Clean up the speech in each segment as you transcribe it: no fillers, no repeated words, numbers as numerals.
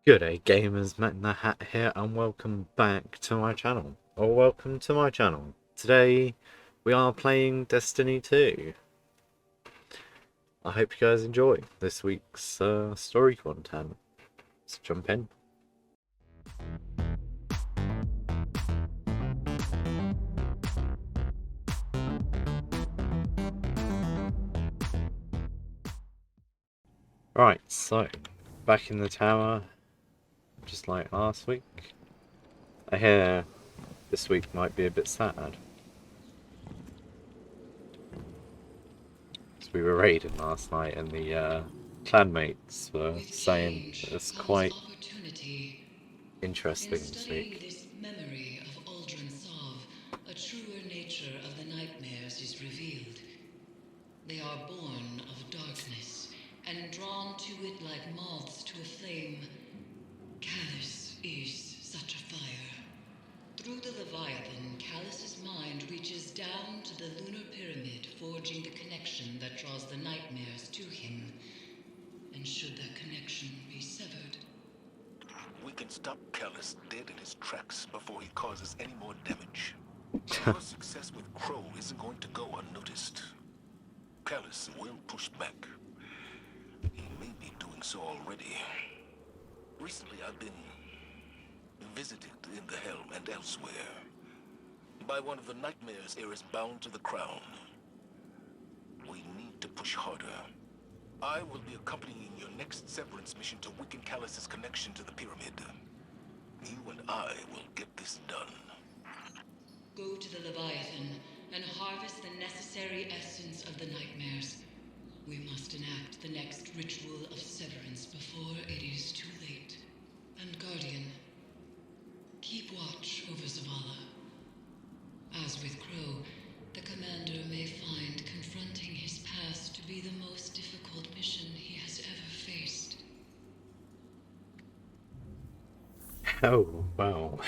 G'day gamers, Matt in the Hat here, and welcome back to my channel. Or welcome to my channel. Today we are playing Destiny 2. I hope you guys enjoy this week's story content. Let's jump in. Right, so back in the tower, just like last week. I hear this week might be a bit sad. So we were raiding last night and the clanmates were saying it's quite interesting this week. This memory of Aldrin Sov, a truer nature of the nightmares is revealed. They are born of darkness and drawn to it like moths to a flame. Callus is such a fire. Through the Leviathan, Callus's mind reaches down to the lunar pyramid, forging the connection that draws the nightmares to him. And should that connection be severed, we can stop Callus dead in his tracks before he causes any more damage. Your success with Crow isn't going to go unnoticed. Callus will push back. He may be doing so already. Recently I've been visited in the Helm and elsewhere by one of the nightmares heirs bound to the crown. We need to push harder. I will be accompanying your next severance mission to weaken Callus's connection to the pyramid. You and I will get this done. go to the Leviathan and harvest the necessary essence of the nightmares. We must enact the next ritual of severance before it is too late. And Guardian, keep watch over Zavala. As with Crow, the commander may find confronting his past to be the most difficult mission he has ever faced. Oh, wow.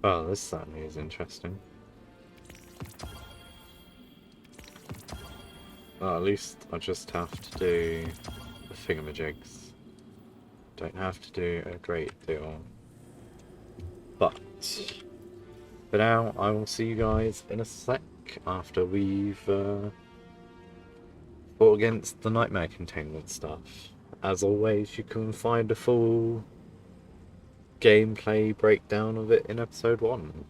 Well, this certainly is interesting. Well, at least I just have to do the thingamajigs. Don't have to do a great deal. But for now, I will see you guys in a sec after we've fought against the nightmare containment stuff. As always, you can find a full gameplay breakdown of it in episode 1.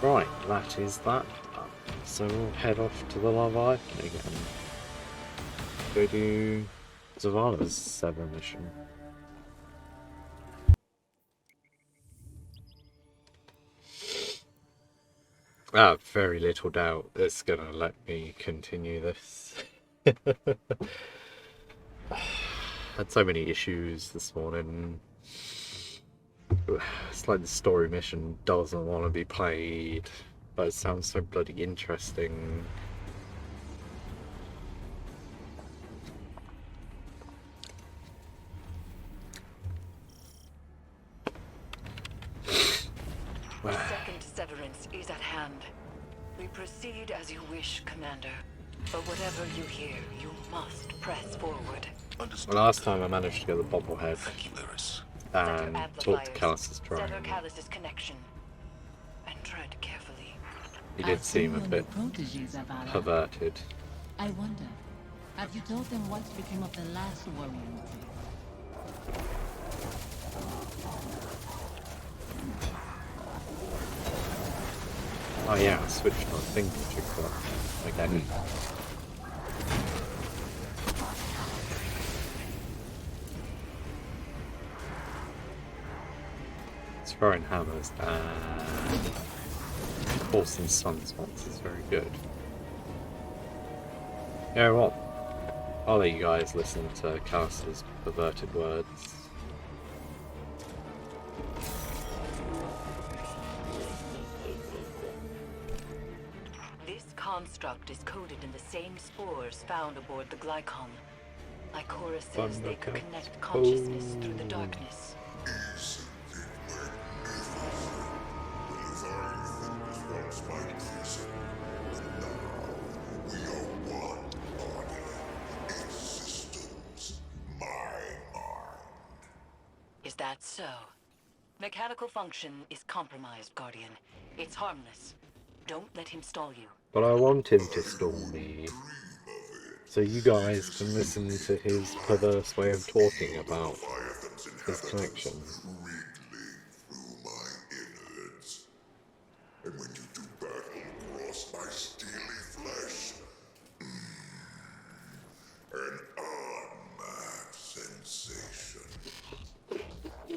Right, that is that. So we'll head off to the Leviathan again. Go do Zavala's 7 mission. I have very little doubt it's gonna let me continue this. Had so many issues this morning. It's like the story mission doesn't want to be played, but it sounds so bloody interesting. The second severance is at hand. We proceed as you wish, Commander. But whatever you hear, you must press forward. Understood. Last time I managed to get the bobblehead Thank you, Eris. and talk to Callus's drone. Sever Callus's connection. And tread carefully. He did seem a bit perverted. I wonder, have you told them what became of the last warrior you killed? Oh yeah, I switched on thingamajig again. Throwing hammers and forcing sunspots is very good. You know what? I'll let you guys listen to Callus's perverted words. This construct is coded in the same spores found aboard the Glycom. Lycora says they could connect consciousness through the darkness. Isn't it magnificent? The Leviathan is Rock's might So, mechanical function is compromised, Guardian. It's harmless. Don't let him stall you. But I want him to stall me, so you guys can listen to his perverse way of talking about his connection. And when you do battle across my steely flesh, an unmatched sensation.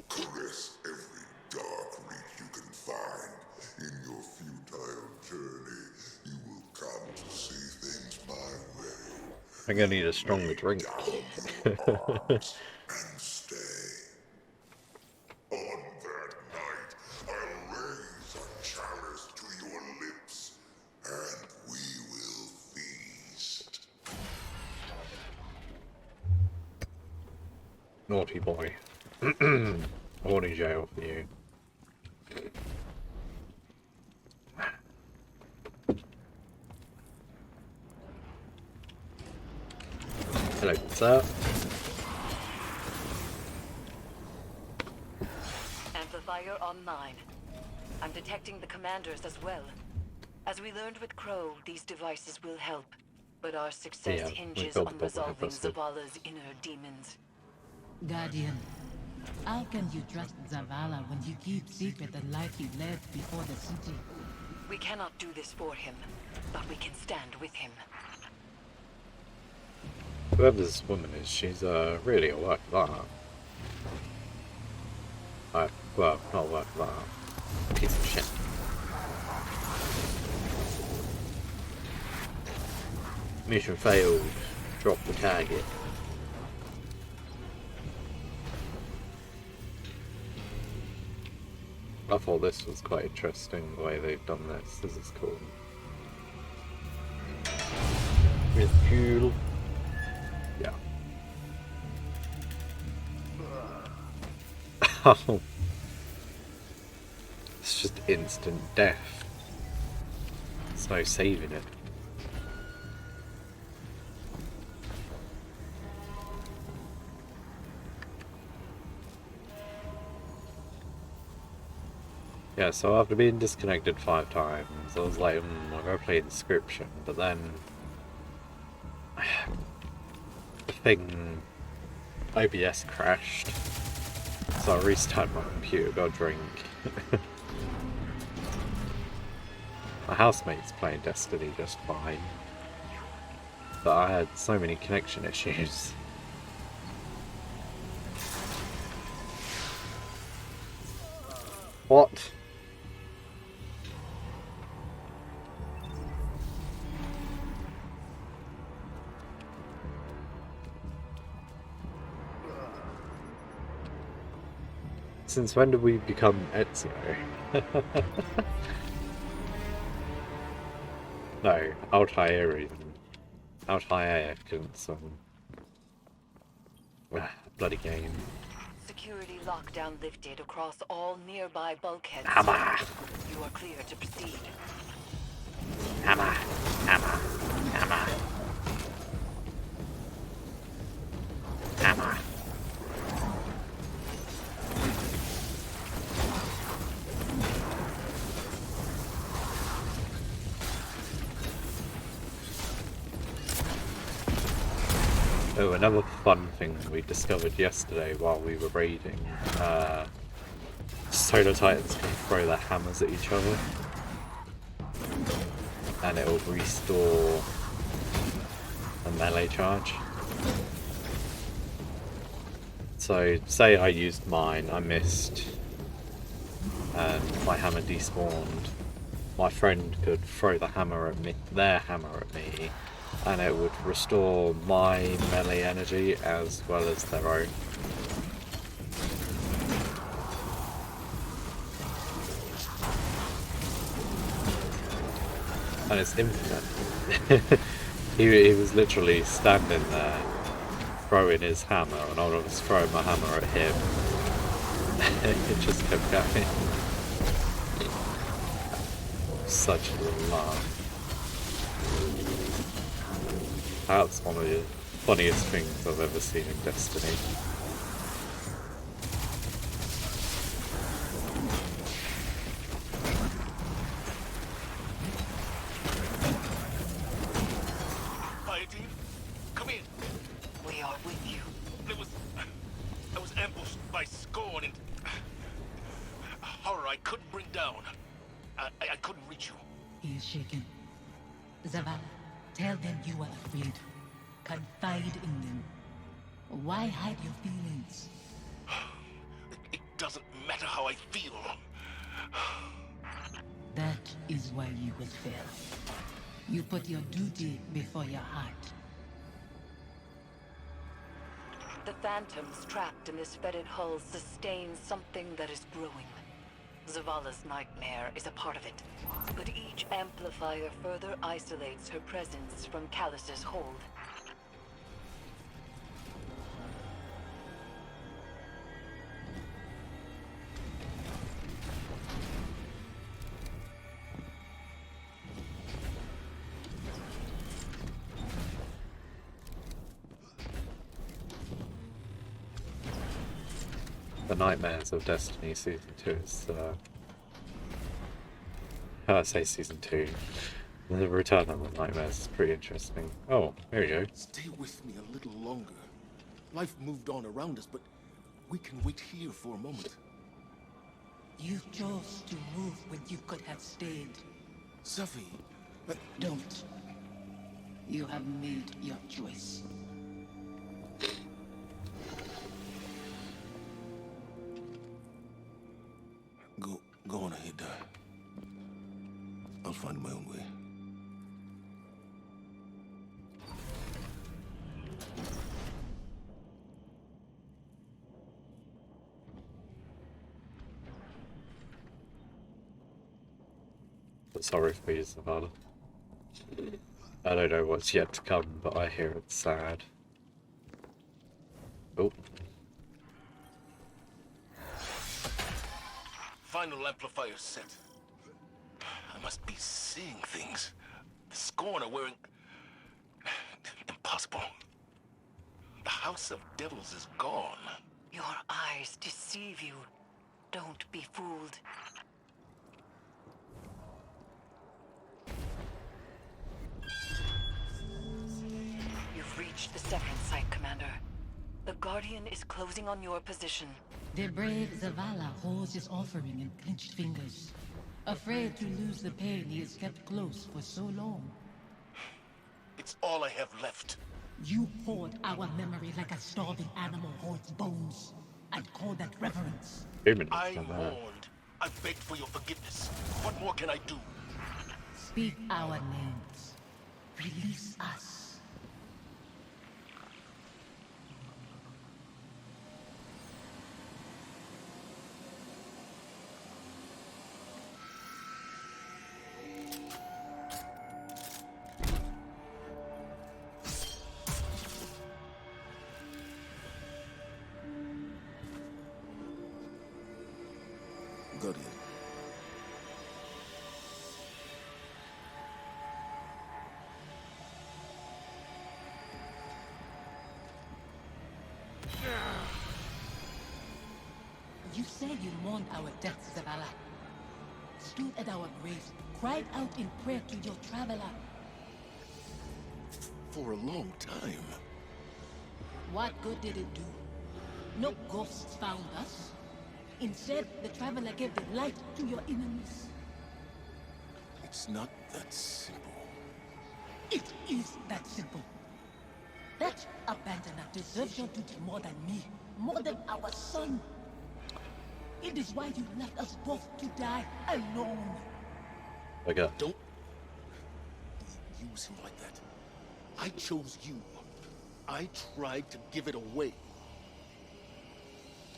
Caress every dark reach you can find. In your futile journey, you will come to see things my way. I'm gonna need a stronger drink. And stay. On that night, I'll raise a chalice to your lips, and we will feast. Naughty boy. Horny jail for you. Hello, sir. Amplifier online. I'm detecting the commanders as well. As we learned with Crow, these devices will help. But our success Yeah, hinges we on built the resolving weapons. Zavala's inner demons. Guardian, how can you trust Zavala when you keep secret the life he led before the city? We cannot do this for him, but we can stand with him. Whoever this woman is, she's really a work of art. Well, not a work of art. Piece of shit. Mission failed. Drop the target. I thought this was quite interesting, the way they've done this. This is cool. It's cool. Yeah. Oh. It's just instant death. There's no saving it. Yeah, so after being disconnected 5 times, I was like, I'll go play Inscription, but then the thing OBS crashed, so I restarted my computer, got a drink. My housemate's playing Destiny just fine, but I had so many connection issues. What? Since when did we become Ezio? No, Altair can bloody game. Security lockdown lifted across all nearby bulkheads. Hammer! You are clear to proceed. Hammer! Hammer! Hammer! Hammer! Oh, another fun thing we discovered yesterday while we were raiding. Solar Titans can throw their hammers at each other. And it will restore a melee charge. So, say I used mine, I missed, and my hammer despawned. My friend could throw the hammer at me, their hammer at me, and it would restore my melee energy as well as their own. And it's infinite. he was literally standing there throwing his hammer, and I was throwing my hammer at him. It just kept going. Such a laugh. That's one of the funniest things I've ever seen in Destiny. reach you. He is shaken. Zavala, tell them you are afraid. Confide in them. Why hide your feelings? It doesn't matter how I feel. That is why you will fail. You put your duty before your heart. The phantoms trapped in this fetid hull sustain something that is growing. Zavala's nightmare is a part of it, but each amplifier further isolates her presence from Callus's hold. The Nightmares of Destiny Season 2 is, I say Season 2. The Return of the Nightmares is pretty interesting. Oh, here we go. Stay with me a little longer. Life moved on around us, but we can wait here for a moment. You chose to move when you could have stayed. Zavi, Don't. You have made your choice. Go on ahead. I'll find my own way. But sorry for you, Zavala. I don't know what's yet to come, but I hear it's sad. Oh. Final amplifier set. I must be seeing things. The Scorn are wearing... Impossible. The House of Devils is gone. Your eyes deceive you. Don't be fooled. You've reached the severance site, Commander. The Guardian is closing on your position. The brave Zavala holds his offering in clenched fingers. Afraid to lose the pain he has kept close for so long. It's all I have left. You hoard our memory like a starving animal hoards bones. And call that reverence. I mourned. I begged for your forgiveness. What more can I do? Speak our names. Release us. Guardian. You said you mourned our deaths, Zavala. Stood at our graves, cried out in prayer to your traveler. For a long time. What good did it do? No ghosts found us. Instead, the traveler gave the light to your enemies. It's not that simple. It is that simple. That abandoner deserves your duty more than me, more than our son. It is why you left us both to die alone. Okay. Don't use him like that. I chose you. I tried to give it away.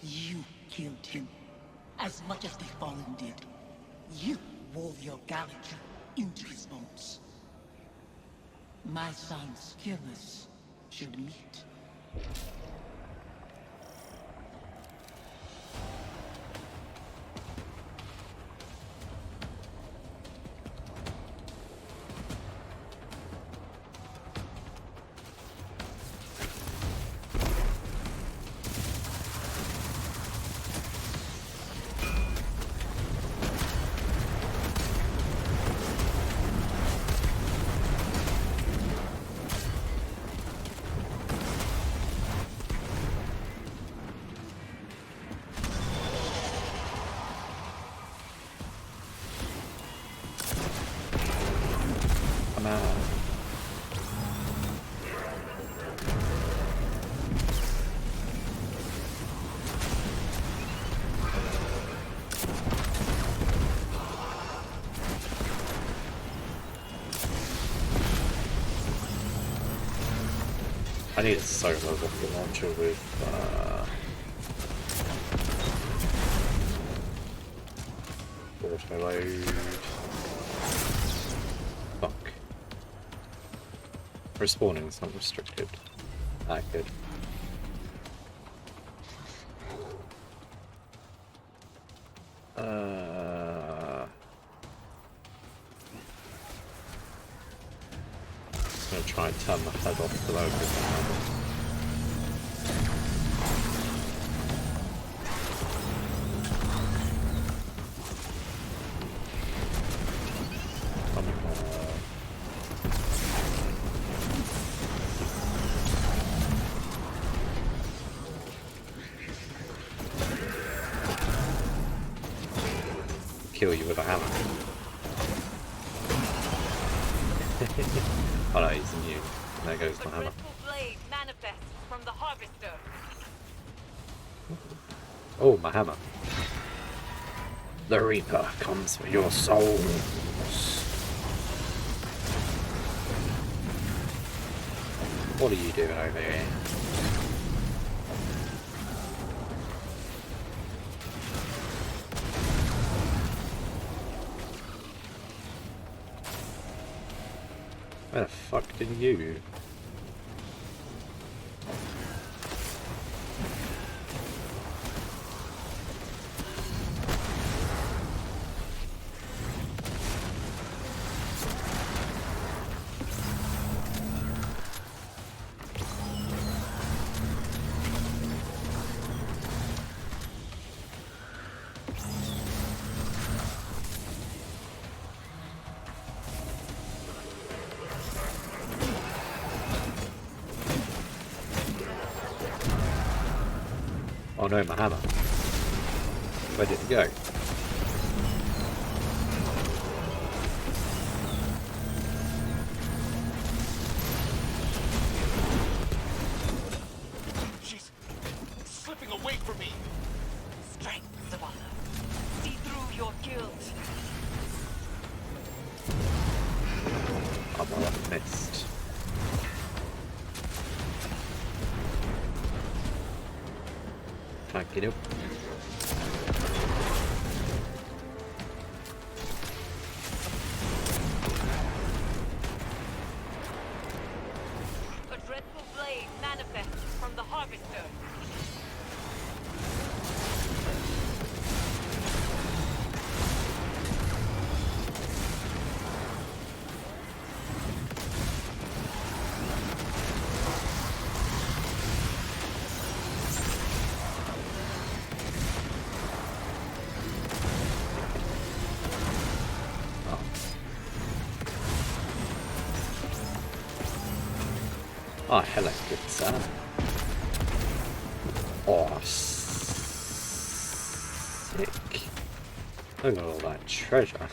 You killed him, as much as the Fallen did. You wove your gallantry into his bones. My son's killers should meet. hammer. I need a solo rocket launcher with auto load. Fuck. Respawning is not restricted. Ah, good. I'm gonna try and turn my head off the load with my hammer. Kill you with a hammer. Oh no, he's immune. There goes my hammer. Blade manifests from the harvester. Oh, my hammer. The Reaper comes for your souls. What are you doing over here? Where the fuck did you? Oh no, my hammer. Where did it go? She's slipping away from me. Strength, Zavala. See through your guilt. Oh, well, I've missed. Fuck it up. A dreadful blade manifests from the harvester. Oh, hello, good sir. Oh, sick. Look at all that treasure.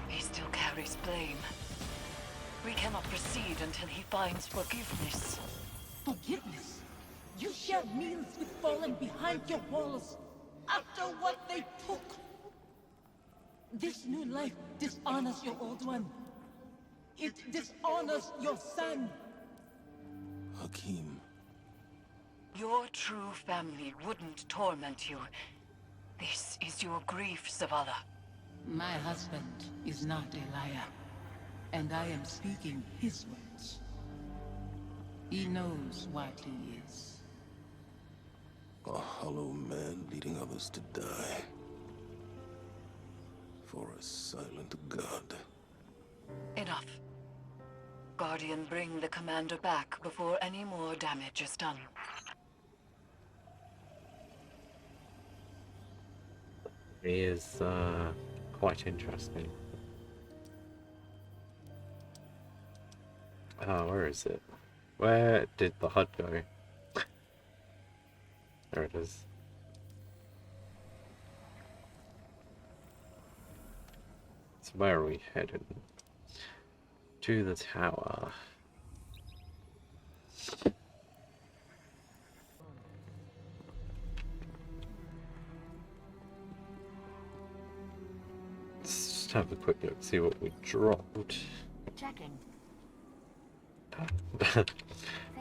He still carries blame. We cannot proceed until he finds forgiveness. Forgiveness? You share meals with fallen behind your walls after what they took. This new life dishonors your old one. It dishonors your son. Hakim, Your true family wouldn't torment you. This is your grief, Zavala. My husband is not a liar, and I am speaking his words. He knows what he is. A hollow man leading others to die. For a silent god. Enough. Guardian, bring the commander back before any more damage is done. He is quite interesting. Oh, where is it? Where did the HUD go? There it is. So where are we headed? To the tower. Let's just have a quick look, see what we dropped. Checking.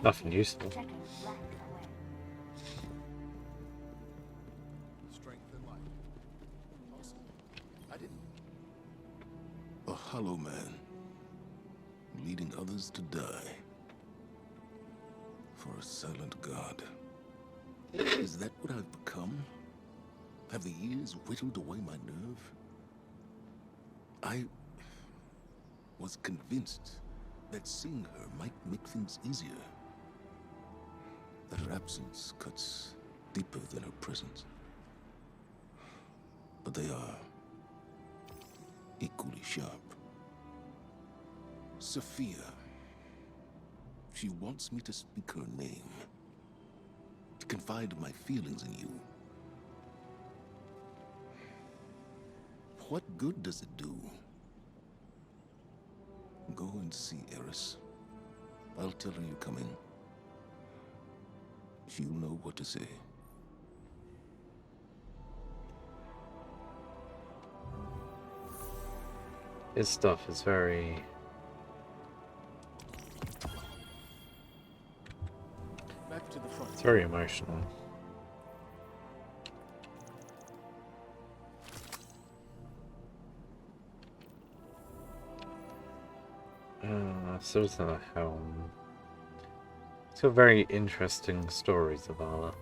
Nothing useful. Checking. Right away. Strength and light. Awesome. I didn't. A hollow man. Leading others to die. For a silent god. Is that what I've become? Have the years whittled away my nerve? I was convinced that seeing her might make things easier. That her absence cuts deeper than her presence. But they are equally sharp. Sophia. She wants me to speak her name. To confide my feelings in you. What good does it do? Go and see Eris. I'll tell her you're coming. She'll know what to say. His stuff is very... Back to the front. it's very emotional. So it's not a helm. It's a very interesting story, Zavala.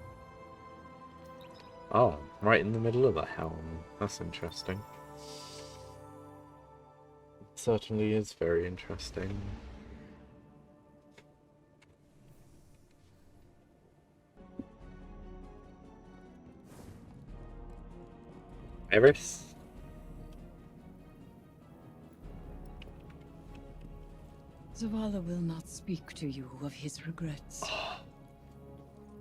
Oh, right in the middle of the helm. That's interesting. It certainly is very interesting. Eris? Zavala will not speak to you of his regrets.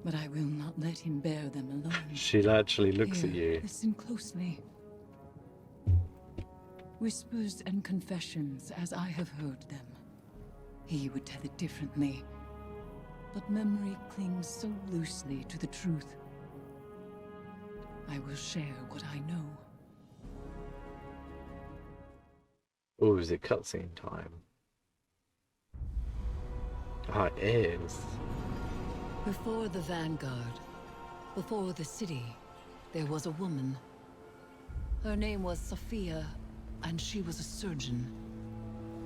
But I will not let him bear them alone. She actually looks at Here, you. listen closely. Whispers and confessions as I have heard them. He would tell it differently. But memory clings so loosely to the truth. I will share what I know. Oh, is it cutscene time? Ah, it is. Before the Vanguard, before the city, there was a woman. Her name was Sophia, and she was a surgeon.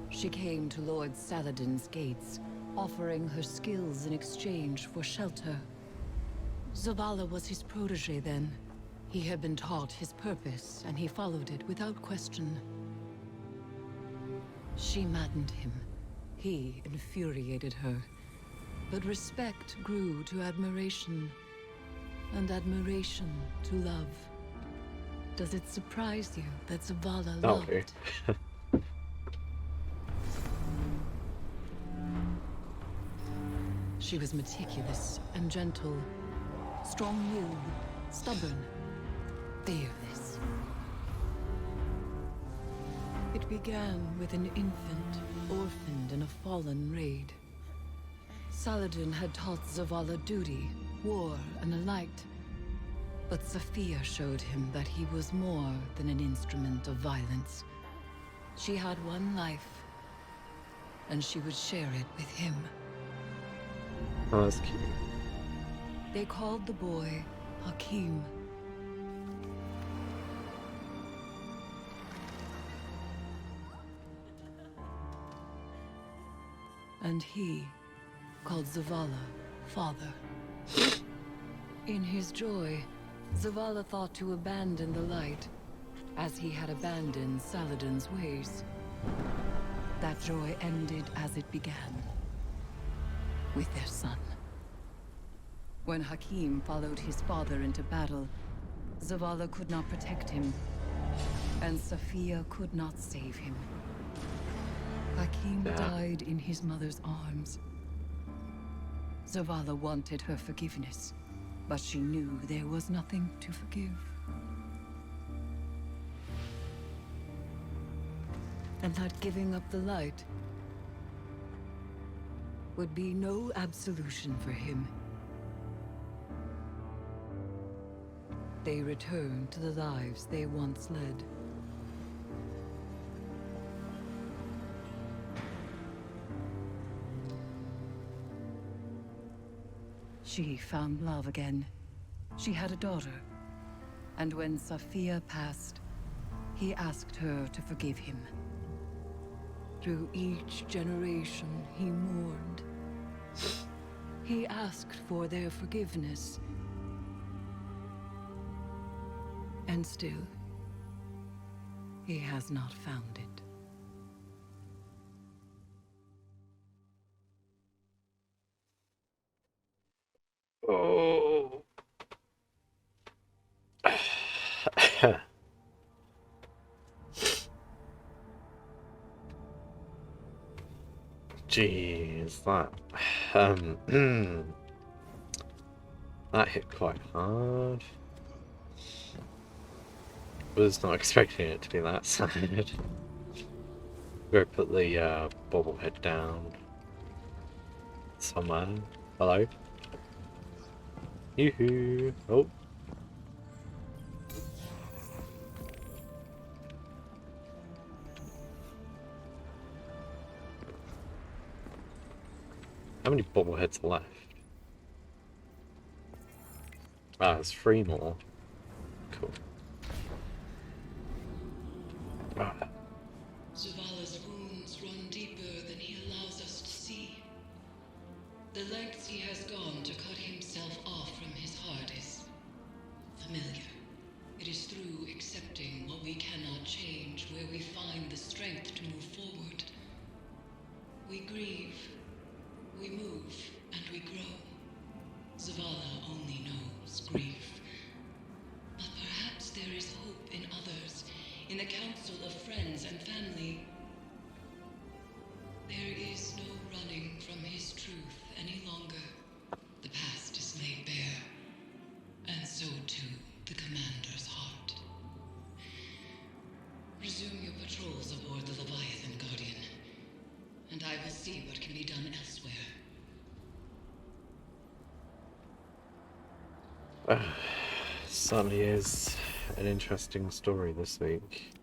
She came to Lord Saladin's gates, offering her skills in exchange for shelter. Zavala was his protege then. He had been taught his purpose, and he followed it without question. She maddened him. He infuriated her. But respect grew to admiration, and admiration to love. Does it surprise you that Zavala No. loved? She was meticulous and gentle, strong-willed, stubborn, fearless. It began with an infant, orphaned in a fallen raid. Saladin had taught Zavala duty, war, and the light. But Sophia showed him that he was more than an instrument of violence. She had one life, and she would share it with him. Oh, that's cute. They called the boy Hakim. And he called Zavala father. In his joy, Zavala thought to abandon the light, as he had abandoned Saladin's ways. That joy ended as it began, with their son. When Hakim followed his father into battle, Zavala could not protect him, and Sophia could not save him. Hakim died in his mother's arms. Zavala wanted her forgiveness, but she knew there was nothing to forgive. And that giving up the light would be no absolution for him. They returned to the lives they once led. She found love again. She had a daughter. And when Sophia passed, he asked her to forgive him. Through each generation, he mourned. He asked for their forgiveness. And still, he has not found it. Oh. Jeez, that hit quite hard. Was not expecting it to be that sad. Go put the bobblehead down somewhere. Hello? Yoo-hoo! Oh. How many bobbleheads are left? Ah, there's 3 more. Cool. Ah. Zavala's wounds run deeper than he allows us to see. The lengths he has gone to cut himself off from his heart is familiar. It is through accepting what we cannot change where we find the strength to move forward. We grieve, we move, and we grow. Zavala only knows grief. But perhaps there is hope in others, in the council of friends and family. There is no running from his truth any longer. The past is laid bare, and so too the commander's heart. Resume your patrols aboard the Leviathan, Guardian, and I will see what can be done elsewhere. Certainly is an interesting story this week.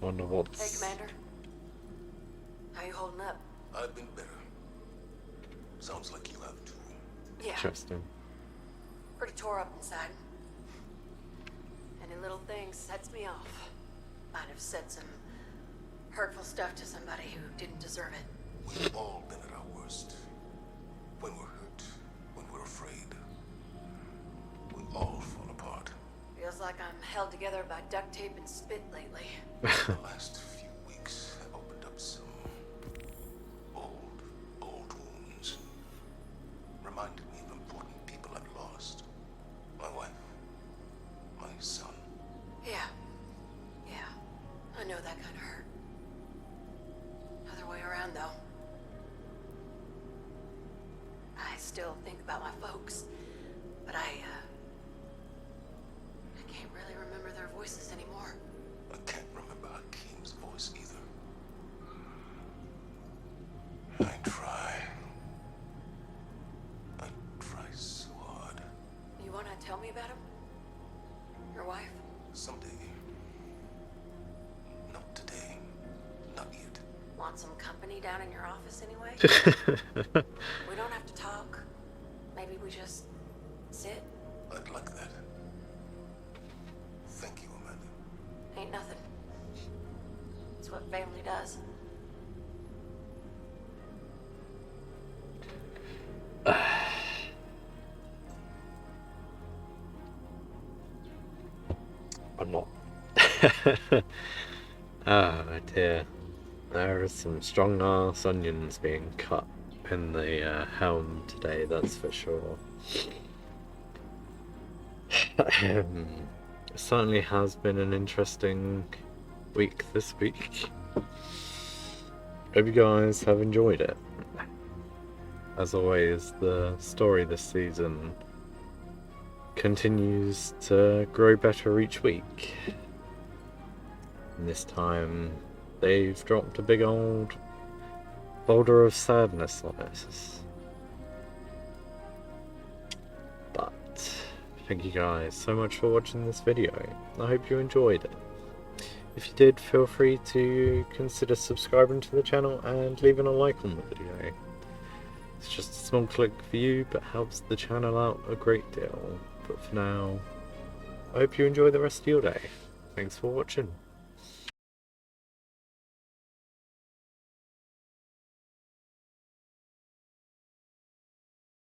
Wonder what's... Hey, Commander. How you holding up? I've been better. Sounds like you have too. Yeah, Interesting. pretty tore up inside. Any little thing sets me off. Might have said some hurtful stuff to somebody who didn't deserve it. We've all been at our worst. When we're hurt, when we're afraid. We all fall apart. Feels like I'm held together by duct tape and spit lately. The last few weeks have opened up some old wounds. Reminded me of important people I've lost. My wife, my son. Yeah. I know that kind of hurt. Other way around, though. I still think about my folks, but I can't really remember their voices anymore. I can't remember Hakim's voice either. I try so hard. You want to tell me about him? Your wife? Someday. Not today. Not yet. Want some company down in your office anyway? We don't have to talk. Maybe we just sit. I'd like that. Thank you, Amanda. Ain't nothing. It's what family does. I'm not. Oh dear. There are some strong ass onions being cut in the helm today, that's for sure. It certainly has been an interesting week this week. Hope you guys have enjoyed it. As always, the story this season continues to grow better each week. And this time they've dropped a big old boulder of sadness on us. But thank you guys so much for watching this video. I hope you enjoyed it. If you did, feel free to consider subscribing to the channel and leaving a like on the video. It's just a small click for you, but helps the channel out a great deal. But for now, I hope you enjoy the rest of your day. Thanks for watching.